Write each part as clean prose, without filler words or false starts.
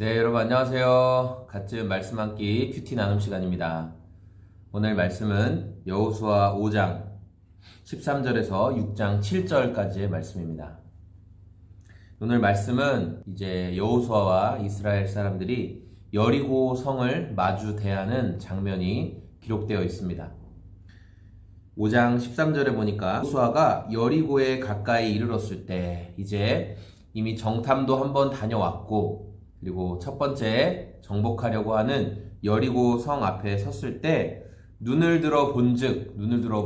네, 여러분 안녕하세요. 갓즘 말씀 한 끼 큐티 나눔 시간입니다. 오늘 말씀은 여호수아 5장 13절에서 6장 7절까지의 말씀입니다. 오늘 말씀은 이제 여호수아와 이스라엘 사람들이 여리고 성을 마주 대하는 장면이 기록되어 있습니다. 5장 13절에 보니까 여호수아가 여리고에 가까이 이르렀을 때 이제 이미 정탐도 한번 다녀왔고, 그리고 첫 번째 정복하려고 하는 여리고 성 앞에 섰을 때 눈을 들어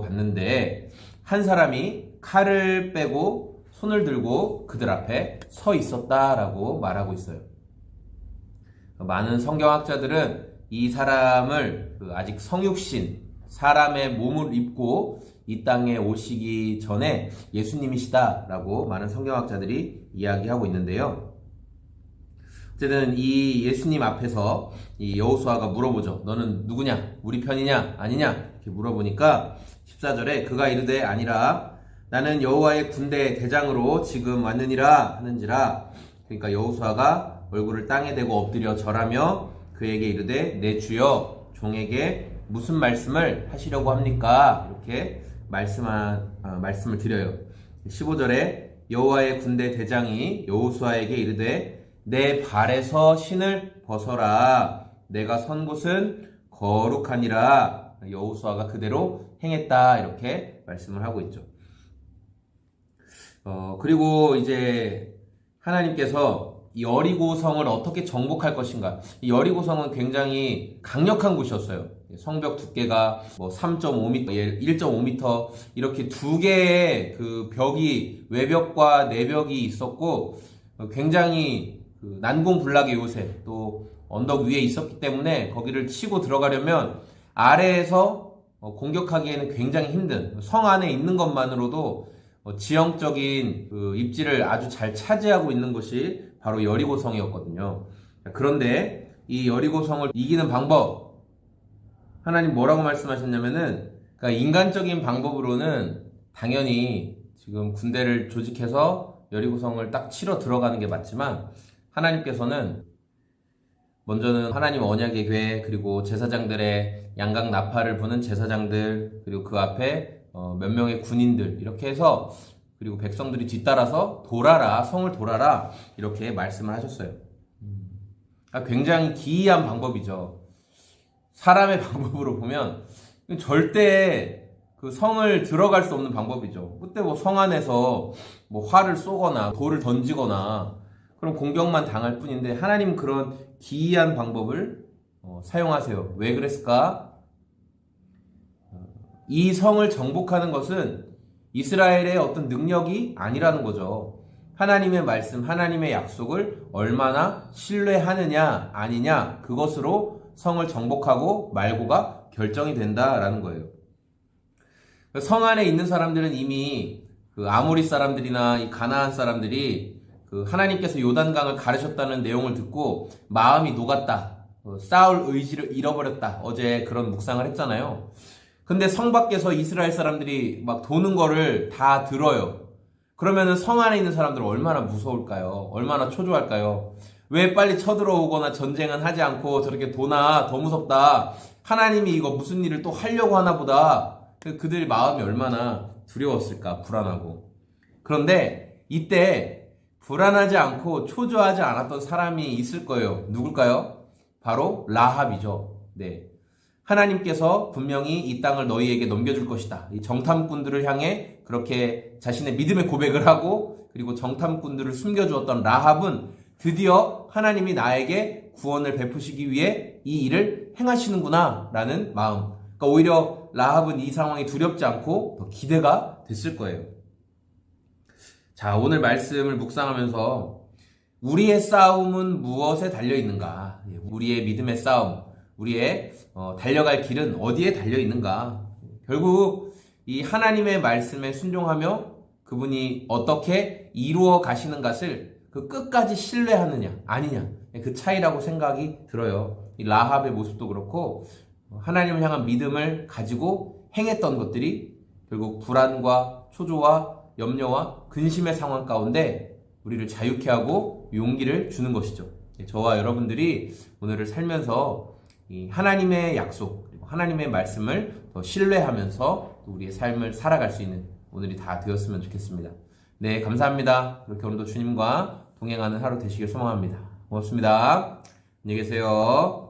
봤는데 한 사람이 칼을 빼고 손을 들고 그들 앞에 서 있었다라고 말하고 있어요. 많은 성경학자들은 이 사람을 아직 성육신, 사람의 몸을 입고 이 땅에 오시기 전에 예수님이시다라고 많은 성경학자들이 이야기하고 있는데요. 어쨌든 이 예수님 앞에서 이 여호수아가 물어보죠. 너는 누구냐? 우리 편이냐? 아니냐? 이렇게 물어보니까 14절에 그가 이르되 아니라 나는 여호와의 군대 대장으로 지금 왔느니라 하는지라. 그러니까 여호수아가 얼굴을 땅에 대고 엎드려 절하며 그에게 이르되 내 주여 종에게 무슨 말씀을 하시려고 합니까? 이렇게 말씀을 드려요. 15절에 여호와의 군대 대장이 여호수아에게 이르되 내 발에서 신을 벗어라. 내가 선 곳은 거룩하니라. 여호수아가 그대로 행했다. 이렇게 말씀을 하고 있죠. 그리고 이제 하나님께서 여리고 성을 어떻게 정복할 것인가. 이 여리고 성은 굉장히 강력한 곳이었어요. 성벽 두께가 3.5m, 1.5m 이렇게 두 개의 그 벽이 외벽과 내벽이 있었고, 굉장히 난공불락의 요새, 또 언덕 위에 있었기 때문에 거기를 치고 들어가려면 아래에서 공격하기에는 굉장히 힘든, 성 안에 있는 것만으로도 지형적인 입지를 아주 잘 차지하고 있는 것이 바로 여리고성이었거든요. 그런데 이 여리고성을 이기는 방법, 하나님 뭐라고 말씀하셨냐면은, 그러니까 인간적인 방법으로는 당연히 지금 군대를 조직해서 여리고성을 딱 치러 들어가는 게 맞지만, 하나님께서는 먼저는 하나님 언약의 궤, 그리고 제사장들의 양각 나팔을 부는 제사장들, 그리고 그 앞에 몇 명의 군인들, 이렇게 해서, 그리고 백성들이 뒤따라서 돌아라, 성을 돌아라, 이렇게 말씀을 하셨어요. 굉장히 기이한 방법이죠. 사람의 방법으로 보면 절대 그 성을 들어갈 수 없는 방법이죠. 그때 성 안에서 활을 쏘거나 돌을 던지거나 그럼 공격만 당할 뿐인데, 하나님은 그런 기이한 방법을 사용하세요. 왜 그랬을까? 이 성을 정복하는 것은 이스라엘의 어떤 능력이 아니라는 거죠. 하나님의 말씀, 하나님의 약속을 얼마나 신뢰하느냐 아니냐, 그것으로 성을 정복하고 말고가 결정이 된다라는 거예요. 성 안에 있는 사람들은 이미 그 아모리 사람들이나 이 가나안 사람들이 하나님께서 요단강을 가르셨다는 내용을 듣고 마음이 녹았다, 싸울 의지를 잃어버렸다, 어제 그런 묵상을 했잖아요. 근데 성 밖에서 이스라엘 사람들이 막 도는 거를 다 들어요. 그러면은 성 안에 있는 사람들은 얼마나 무서울까요? 얼마나 초조할까요? 왜 빨리 쳐들어오거나 전쟁은 하지 않고 저렇게 도나, 더 무섭다, 하나님이 이거 무슨 일을 또 하려고 하나 보다, 그들 마음이 얼마나 두려웠을까, 불안하고. 그런데 이때 불안하지 않고 초조하지 않았던 사람이 있을 거예요. 누굴까요? 바로 라합이죠. 네. 하나님께서 분명히 이 땅을 너희에게 넘겨줄 것이다, 이 정탐꾼들을 향해 그렇게 자신의 믿음의 고백을 하고, 그리고 정탐꾼들을 숨겨주었던 라합은 드디어 하나님이 나에게 구원을 베푸시기 위해 이 일을 행하시는구나 라는 마음. 그러니까 오히려 라합은 이 상황이 두렵지 않고 더 기대가 됐을 거예요. 자, 오늘 말씀을 묵상하면서 우리의 싸움은 무엇에 달려있는가? 우리의 믿음의 싸움, 우리의 달려갈 길은 어디에 달려있는가? 결국 이 하나님의 말씀에 순종하며 그분이 어떻게 이루어 가시는 것을 그 끝까지 신뢰하느냐 아니냐, 그 차이라고 생각이 들어요. 이 라합의 모습도 그렇고 하나님을 향한 믿음을 가지고 행했던 것들이 결국 불안과 초조와 염려와 근심의 상황 가운데 우리를 자유케 하고 용기를 주는 것이죠. 저와 여러분들이 오늘을 살면서 이 하나님의 약속, 그리고 하나님의 말씀을 더 신뢰하면서 우리의 삶을 살아갈 수 있는 오늘이 다 되었으면 좋겠습니다. 네, 감사합니다. 그렇게 오늘도 주님과 동행하는 하루 되시길 소망합니다. 고맙습니다. 안녕히 계세요.